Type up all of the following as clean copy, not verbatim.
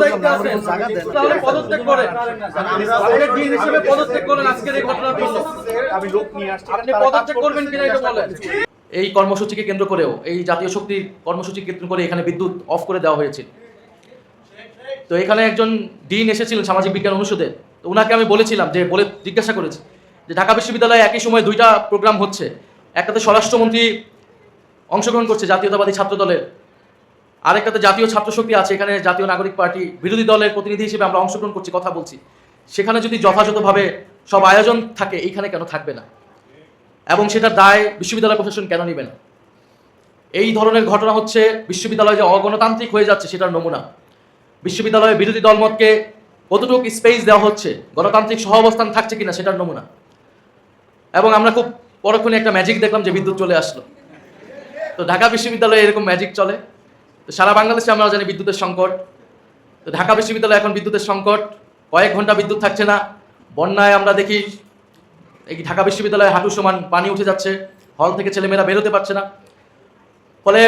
দায়িত্বে আছেন তাহলে পদত্যাগ করেন। আপনি ডিন হিসেবে পদত্যাগ করেন আজকের এই ঘটনার জন্য। আমি লোক নিয়ে আসছি, আপনি পদত্যাগ করবেন কিনা এটা বলেন। এই কর্মসূচিকে কেন্দ্র করেও এই জাতীয় শক্তির কর্মসূচি কেন্দ্র করে এখানে বিদ্যুৎ অফ করে দেওয়া হয়েছিল। তো এখানে একজন ডিন এসেছিলেন সামাজিক বিজ্ঞান অনুষদের, তো ওনাকে আমি বলেছিলাম যে জিজ্ঞাসা করেছি যে ঢাকা বিশ্ববিদ্যালয়ে একই সময় দুইটা প্রোগ্রাম হচ্ছে, একটাতে স্বরাষ্ট্রমন্ত্রী অংশগ্রহণ করছে জাতীয়তাবাদী ছাত্র দলের, আরেকটাতে জাতীয় ছাত্র শক্তি আছে, এখানে জাতীয় নাগরিক পার্টি বিরোধী দলের প্রতিনিধি হিসেবে আমরা অংশগ্রহণ করছি, কথা বলছি, সেখানে যদি যথাযথভাবে সব আয়োজন থাকে এইখানে কেন থাকবে না, এবং সেটার দায় বিশ্ববিদ্যালয় প্রশাসন কেন নেবে না? এই ধরনের ঘটনা হচ্ছে বিশ্ববিদ্যালয় যে অগণতান্ত্রিক হয়ে যাচ্ছে সেটার নমুনা। বিশ্ববিদ্যালয়ে বিরোধী দলমতকে কতটুকু স্পেস দেওয়া হচ্ছে, গণতান্ত্রিক সহাবস্থান থাকছে কিনা সেটার নমুনা। এবং আমরা খুব পরক্ষণে একটা ম্যাজিক দেখলাম যে বিদ্যুৎ চলে আসলো। তো ঢাকা বিশ্ববিদ্যালয়ে এরকম ম্যাজিক চলে, তো সারা বাংলাদেশে আমরা জানি বিদ্যুতের সংকট। তো ঢাকা বিশ্ববিদ্যালয়ে এখন বিদ্যুতের সংকট, কয়েক ঘন্টা বিদ্যুৎ থাকছে না। বন্যায় আমরা দেখি এই ঢাকা বিশ্ববিদ্যালয়ে হাঁটু সমান পানি উঠে যাচ্ছে, হল থেকে ছেলেমেয়েরা বেরোতে পারছে না। ফলে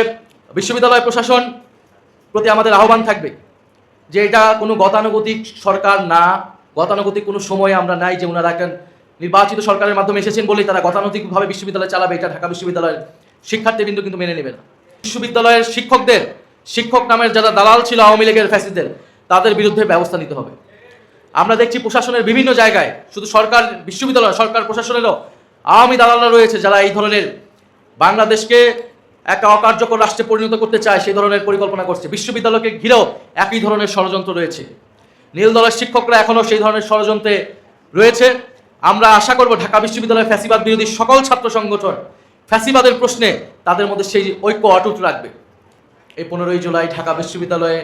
বিশ্ববিদ্যালয় প্রশাসন প্রতি আমাদের আহ্বান থাকবে যে এটা কোনো গতানুগতিক সরকার না, গতানুগতিক কোনো সময় আমরা নাই যে ওনারা এখন নির্বাচিত সরকারের মাধ্যমে এসেছেন বলেই তারা গতানুগতিকভাবে বিশ্ববিদ্যালয় চালাবে, এটা ঢাকা বিশ্ববিদ্যালয়ের শিক্ষার্থীবৃন্দ কিন্তু মেনে নেবে না। বিশ্ববিদ্যালয়ের শিক্ষক নামের যারা দালাল ছিল আওয়ামী লীগের ফ্যাসিস্টদের, তাদের বিরুদ্ধে ব্যবস্থা নিতে হবে। আমরা দেখছি প্রশাসনের বিভিন্ন জায়গায়, শুধু সরকার বিশ্ববিদ্যালয় সরকার প্রশাসনেরও আওয়ামী দালালরা রয়েছে যারা এই ধরনের বাংলাদেশকে একটা অকার্যকর রাষ্ট্রে পরিণত করতে চায় সেই ধরনের পরিকল্পনা করছে। বিশ্ববিদ্যালয়কে ঘিরেও একই ধরনের ষড়যন্ত্র রয়েছে। নীল দলের শিক্ষকরা এখনও সেই ধরনের ষড়যন্ত্রে রয়েছে। আমরা আশা করব ঢাকা বিশ্ববিদ্যালয়ের ফ্যাসিবাদ বিরোধী সকল ছাত্র সংগঠন ফ্যাসিবাদের প্রশ্নে তাদের মধ্যে সেই ঐক্য অটুট রাখবে। এই 15ই জুলাই ঢাকা বিশ্ববিদ্যালয়ে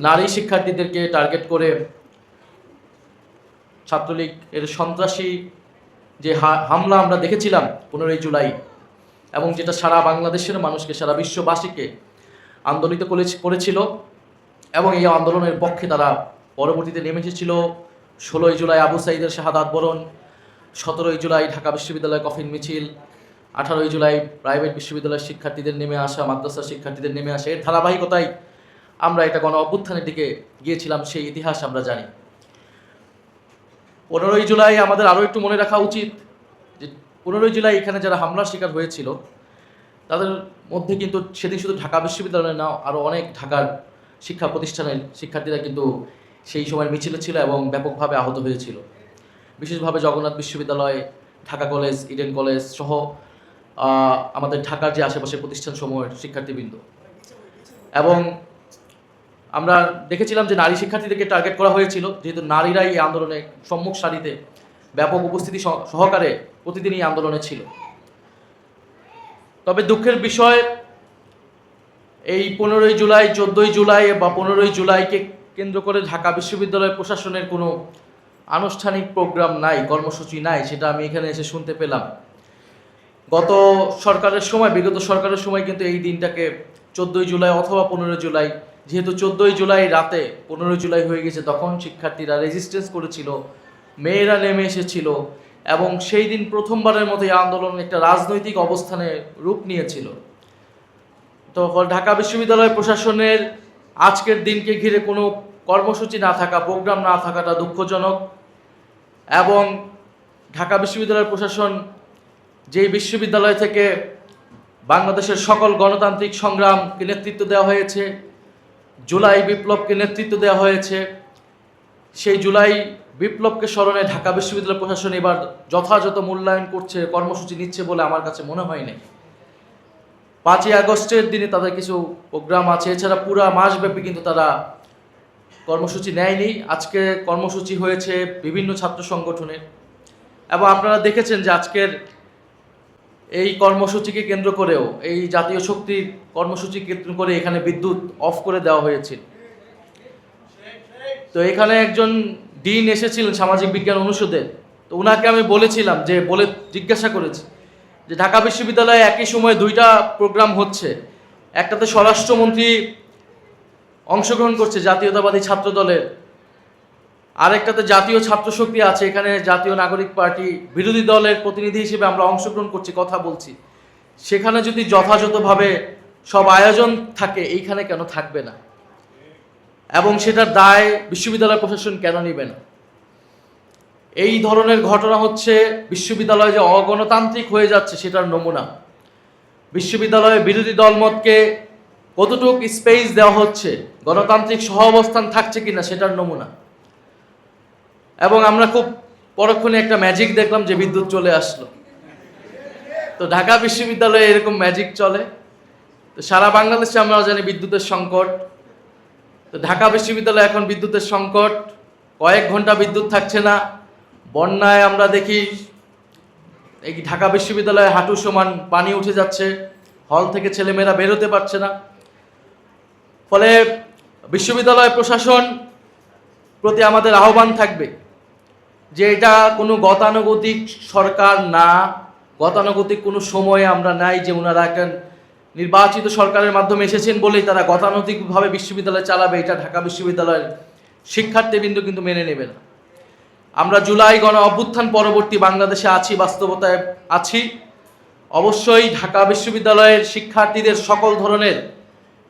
নারী শিক্ষার্থীদেরকে টার্গেট করে ছাত্রলীগ এর সন্ত্রাসী যে হামলা আমরা দেখেছিলাম 15ই জুলাই, এবং যেটা সারা বাংলাদেশের মানুষকে, সারা বিশ্ববাসীকে আন্দোলিত করেছিল, এবং এই আন্দোলনের পক্ষে তারা পরবর্তীতে নেমে এসেছিল। 16ই জুলাই আবু সাঈদের শাহাদাত বরণ, 17ই জুলাই ঢাকা বিশ্ববিদ্যালয় কফিন মিছিল, 18ই জুলাই প্রাইভেট বিশ্ববিদ্যালয়ের শিক্ষার্থীদের নেমে আসা, মাদ্রাসার শিক্ষার্থীদের নেমে আসা, এর ধারাবাহিকতায় আমরা এটা গণ অভ্যুত্থানের দিকে গিয়েছিলাম, সেই ইতিহাস আমরা জানি। 15ই জুলাই আমাদের আরও একটু মনে রাখা উচিত যে 15ই জুলাই এখানে যারা হামলার শিকার হয়েছিল তাদের মধ্যে কিন্তু সেদিন শুধু ঢাকা বিশ্ববিদ্যালয় না, আরও অনেক ঢাকার শিক্ষা প্রতিষ্ঠানের শিক্ষার্থীরা কিন্তু সেই সময় মিছিলে ছিল এবং ব্যাপকভাবে আহত হয়েছিল। বিশেষভাবে জগন্নাথ বিশ্ববিদ্যালয়, ঢাকা কলেজ, ইডেন কলেজ সহ আমাদের ঢাকার যে আশেপাশের প্রতিষ্ঠানসমূহের শিক্ষার্থীবৃন্দ। এবং আমরা দেখেছিলাম যে নারী শিক্ষার্থীদেরকে টার্গেট করা হয়েছিল, যেহেতু নারীরাই এই আন্দোলনে সম্মুখ সারিতে ব্যাপক উপস্থিতি সহকারে প্রতিদিনই আন্দোলনে ছিল। তবে দুঃখের বিষয়, এই 15ই জুলাই, 14ই জুলাই বা 15ই জুলাইকে কেন্দ্র করে ঢাকা বিশ্ববিদ্যালয় প্রশাসনের কোনো আনুষ্ঠানিক প্রোগ্রাম নাই, কর্মসূচি নাই, সেটা আমি এখানে এসে শুনতে পেলাম। গত সরকারের সময়, বিগত সরকারের সময় কিন্তু এই দিনটাকে 14ই জুলাই অথবা 15ই জুলাই, যেহেতু 14ই জুলাই রাতে 15ই জুলাই হয়ে গেছে, তখন শিক্ষার্থীরা রেজিস্ট্যান্স করেছিল, মেয়েরা নেমে এসেছিল, এবং সেই দিন প্রথমবারের মতো এই আন্দোলন একটা রাজনৈতিক অবস্থানে রূপ নিয়েছিল। তো ঢাকা বিশ্ববিদ্যালয় প্রশাসনের আজকের দিনকে ঘিরে কোনো কর্মসূচি না থাকা, প্রোগ্রাম না থাকাটা দুঃখজনক। এবং ঢাকা বিশ্ববিদ্যালয় প্রশাসন যেই বিশ্ববিদ্যালয় থেকে বাংলাদেশের সকল গণতান্ত্রিক সংগ্রামকে নেতৃত্ব দেওয়া হয়েছে, জুলাই বিপ্লবকে নেতৃত্ব দেওয়া হয়েছে, সেই জুলাই বিপ্লবকে স্মরণে ঢাকা বিশ্ববিদ্যালয় প্রশাসন এবার যথাযথ মূল্যায়ন করছে, কর্মসূচি নিচ্ছে বলে আমার কাছে মনে হয়নি। 5ই আগস্টের দিনে তাদের কিছু প্রোগ্রাম আছে, এছাড়া পুরো মাসব্যাপী কিন্তু তারা কর্মসূচি নেয়নি। আজকে কর্মসূচি হয়েছে বিভিন্ন ছাত্র সংগঠনের, এবং আপনারা দেখেছেন যে আজকের এই কর্মসূচিকে কেন্দ্র করেও এই জাতীয় শক্তির কর্মসূচি কেন্দ্র করে এখানে বিদ্যুৎ অফ করে দেওয়া হয়েছিল। তো এখানে একজন ডিন এসেছিলেন সামাজিক বিজ্ঞান অনুষদের, তো ওনাকে আমি বলেছিলাম যে জিজ্ঞাসা করেছি যে ঢাকা বিশ্ববিদ্যালয়ে একই সময় দুইটা প্রোগ্রাম হচ্ছে, একটাতে স্বরাষ্ট্রমন্ত্রী অংশগ্রহণ করছে জাতীয়তাবাদী ছাত্র দলের, আরেকটাতে জাতীয় ছাত্র শক্তি আছে, এখানে জাতীয় নাগরিক পার্টি বিরোধী দলের প্রতিনিধি হিসেবে আমরা অংশগ্রহণ করছি, কথা বলছি, সেখানে যদি যথাযথভাবে সব আয়োজন থাকে এইখানে কেন থাকবে না? এবং সেটার দায় বিশ্ববিদ্যালয় প্রশাসন কেন নেবে না? এই ধরনের ঘটনা হচ্ছে বিশ্ববিদ্যালয় যে অগণতান্ত্রিক হয়ে যাচ্ছে সেটার নমুনা। বিশ্ববিদ্যালয়ে বিরোধী দলমতকে কতটুকু স্পেস দেওয়া হচ্ছে, গণতান্ত্রিক সহাবস্থান থাকছে কিনা সেটার নমুনা। এবং আমরা খুব পরক্ষণে একটা ম্যাজিক দেখলাম যে বিদ্যুৎ চলে আসলো। তো ঢাকা বিশ্ববিদ্যালয়ে এরকম ম্যাজিক চলে। তো সারা বাংলাদেশে আমরা জানি বিদ্যুতের সংকট। তো ঢাকা বিশ্ববিদ্যালয়ে এখন বিদ্যুতের সংকট, কয়েক ঘন্টা বিদ্যুৎ থাকছে না। বন্যায় আমরা দেখি এই ঢাকা বিশ্ববিদ্যালয়ে হাঁটু সমান পানি উঠে যাচ্ছে, হল থেকে ছেলেমেয়েরা বেরোতে পারছে না। ফলে বিশ্ববিদ্যালয় প্রশাসন প্রতি আমাদের আহ্বান থাকবে যে এটা কোনো গতানুগতিক সরকার না, গতানুগতিক কোনো সময়ে আমরা নাই যে ওনারা একটা নির্বাচিত সরকারের মাধ্যমে এসেছেন বলেই তারা গতানুগতিকভাবে বিশ্ববিদ্যালয় চালাবে, এটা ঢাকা বিশ্ববিদ্যালয়ের শিক্ষার্থীবৃন্দ কিন্তু মেনে নেবে না। আমরা জুলাই গণ অভ্যুত্থান পরবর্তী বাংলাদেশে আছি, বাস্তবতায় আছি। অবশ্যই ঢাকা বিশ্ববিদ্যালয়ের শিক্ষার্থীদের সকল ধরনের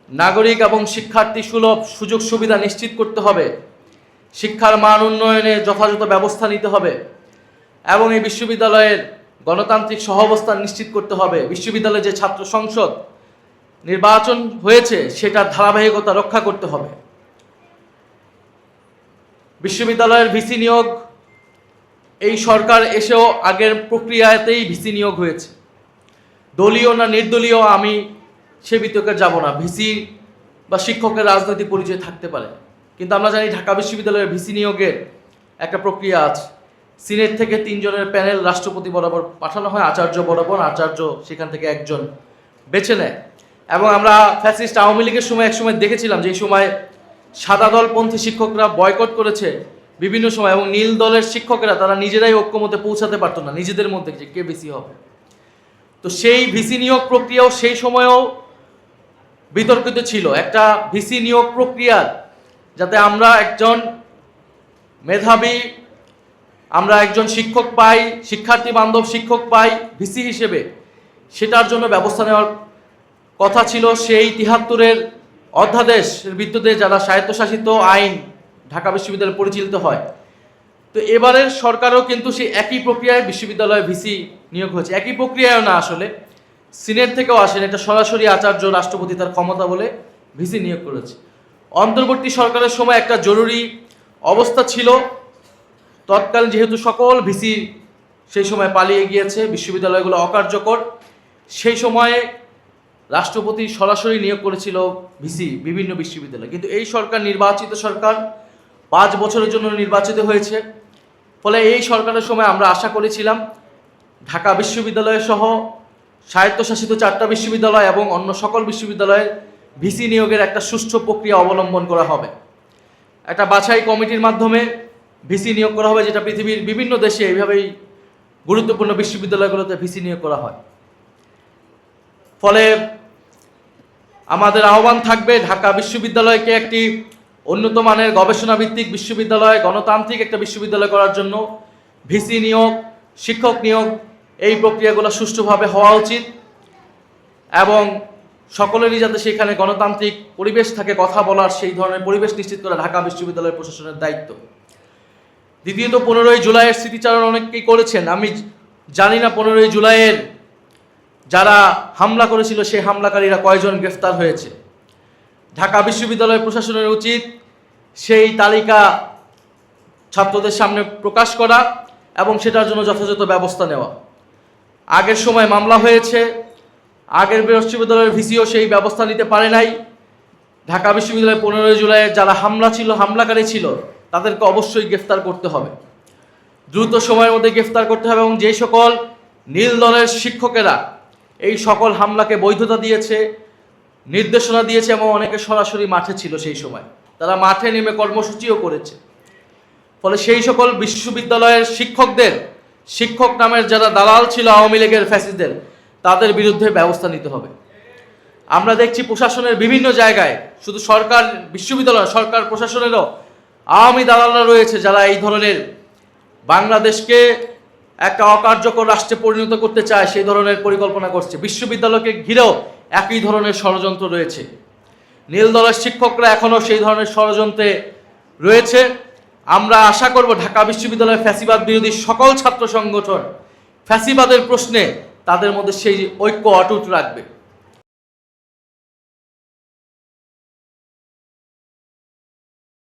নাগরিক এবং শিক্ষার্থী সুলভ সুযোগ সুবিধা নিশ্চিত করতে হবে, শিক্ষার মান উন্নয়নে যথাযথ ব্যবস্থা নিতে হবে এবং এই বিশ্ববিদ্যালয়ের গণতান্ত্রিক সহাবস্থান নিশ্চিত করতে হবে। বিশ্ববিদ্যালয়ে যে ছাত্র সংসদ নির্বাচন হয়েছে সেটার ধারাবাহিকতা রক্ষা করতে হবে। বিশ্ববিদ্যালয়ের ভিসি নিয়োগ, এই সরকার এসেও আগের প্রক্রিয়াতেই ভিসি নিয়োগ হয়েছে। দলীয় না নির্দলীয় আমি সে বিতর্কে যাব না। ভিসি বা শিক্ষকের রাজনৈতিক পরিচয় থাকতে পারে, কিন্তু আমরা জানি ঢাকা বিশ্ববিদ্যালয়ের ভিসি নিয়োগের একটা প্রক্রিয়া আছে। সিনেট থেকে 3 জনের প্যানেল রাষ্ট্রপতি বরাবর পাঠানো হয়, আচার্য বরাবর, আচার্য সেখান থেকে একজন বেছে নেয়। এবং আমরা ফ্যাসিস্ট আওয়ামী লীগের সময় একসময় দেখেছিলাম যে এই সময় সাদা দলপন্থী শিক্ষকরা বয়কট করেছে বিভিন্ন সময়, এবং নীল দলের শিক্ষকেরা তারা নিজেরাই ঐক্যমতে পৌঁছাতে পারতো না নিজেদের মধ্যে যে কে ভিসি হবে। তো সেই ভিসি নিয়োগ প্রক্রিয়াও সেই সময়েও বিতর্কিত ছিল। একটা ভিসি নিয়োগ প্রক্রিয়া যাতে আমরা একজন মেধাবী, আমরা একজন শিক্ষক পাই, শিক্ষার্থী বান্ধব শিক্ষক পাই ভিসি হিসেবে, সেটার জন্য ব্যবস্থা নেওয়ার কথা ছিল। সেই 73-এর অধ্যাদেশের ভিত্তিতে যারা স্বায়ত্তশাসিত আইন ঢাকা বিশ্ববিদ্যালয়ে পরিচালিত হয়। তো এবারের সরকারও কিন্তু সেই একই প্রক্রিয়ায় বিশ্ববিদ্যালয়ে ভিসি নিয়োগ হয়েছে। একই প্রক্রিয়ায় না, আসলে সিনেট থেকেও আসেন, এটা সরাসরি আচার্য রাষ্ট্রপতি তার ক্ষমতা বলে ভিসি নিয়োগ করেছে। অন্তর্বর্তী সরকারের সময় একটা জরুরি অবস্থা ছিল, তৎকালীন যেহেতু সকল ভিসি সেই সময় পালিয়ে গিয়েছে, বিশ্ববিদ্যালয়গুলো অকার্যকর, সেই সময়ে রাষ্ট্রপতি সরাসরি নিয়োগ করেছিল ভিসি বিভিন্ন বিশ্ববিদ্যালয়। কিন্তু এই সরকার নির্বাচিত সরকার, 5 বছরের জন্য নির্বাচিত হয়েছে। ফলে এই সরকারের সময় আমরা আশা করেছিলাম ঢাকা বিশ্ববিদ্যালয় সহ স্বায়ত্তশাসিত 4টা বিশ্ববিদ্যালয় এবং অন্য সকল বিশ্ববিদ্যালয়ের ভিসি নিয়োগের একটা সুষ্ঠু প্রক্রিয়া অবলম্বন করা হবে। একটা বাছাই কমিটির মাধ্যমে ভিসি নিয়োগ করা হবে, যেটা পৃথিবীর বিভিন্ন দেশে এইভাবেই গুরুত্বপূর্ণ বিশ্ববিদ্যালয়গুলোতে ভিসি নিয়োগ করা হয়। ফলে আমাদের আহ্বান থাকবে ঢাকা বিশ্ববিদ্যালয়কে একটি উন্নত মানের গবেষণা ভিত্তিক বিশ্ববিদ্যালয়, গণতান্ত্রিক একটা বিশ্ববিদ্যালয় করার জন্য ভিসি নিয়োগ, শিক্ষক নিয়োগ, এই প্রক্রিয়াগুলো সুষ্ঠুভাবে হওয়া উচিত এবং সকলেরই যাতে সেখানে গণতান্ত্রিক পরিবেশ থাকে, কথা বলার সেই ধরনের পরিবেশ নিশ্চিত করা ঢাকা বিশ্ববিদ্যালয় প্রশাসনের দায়িত্ব। দ্বিতীয়ত, 15ই জুলাইয়ের স্মৃতিচারণ অনেকেই করেছেন। আমি জানি না 15ই জুলাইয়ের যারা হামলা করেছিল সেই হামলাকারীরা কয়জন গ্রেফতার হয়েছে। ঢাকা বিশ্ববিদ্যালয় প্রশাসনের উচিত সেই তালিকা ছাত্রদের সামনে প্রকাশ করা এবং সেটার জন্য যথাযথ ব্যবস্থা নেওয়া। আগের সময় মামলা হয়েছে, আগের বিশ্ববিদ্যালয়ের ভিসিও সেই ব্যবস্থা নিতে পারে নাই। ঢাকা বিশ্ববিদ্যালয়ে 15ই জুলাইয়ের যারা হামলাকারী ছিল তাদেরকে অবশ্যই গ্রেফতার করতে হবে, দ্রুত সময়ের মধ্যে গ্রেফতার করতে হবে। এবং যে সকল নীল দলের শিক্ষকেরা এই সকল হামলাকে বৈধতা দিয়েছে, নির্দেশনা দিয়েছে এবং অনেকে সরাসরি মাঠে ছিল সেই সময়, তারা মাঠে নেমে কর্মসূচিও করেছে। ফলে সেই সকল বিশ্ববিদ্যালয়ের শিক্ষকদের, শিক্ষক নামের যারা দালাল ছিল আওয়ামী লীগের ফ্যাসিস্টদের, তাদের বিরুদ্ধে ব্যবস্থা নিতে হবে। আমরা দেখছি প্রশাসনের বিভিন্ন জায়গায়, শুধু সরকার বিশ্ববিদ্যালয়, সরকার প্রশাসনেরও আওয়ামী দালালরা রয়েছে যারা এই ধরনের বাংলাদেশকে একটা অকার্যকর রাষ্ট্রে পরিণত করতে চায়, সেই ধরনের পরিকল্পনা করছে। বিশ্ববিদ্যালয়কে ঘিরেও একই ধরনের ষড়যন্ত্র রয়েছে। নীল দলের শিক্ষকরা এখনও সেই ধরনের ষড়যন্ত্রে রয়েছে। আমরা আশা করব ঢাকা বিশ্ববিদ্যালয়ের ফ্যাসিবাদ বিরোধী সকল ছাত্র সংগঠন ফ্যাসিবাদের প্রশ্নে তাদের মধ্যে সেই ঐক্য অটুট রাখবে।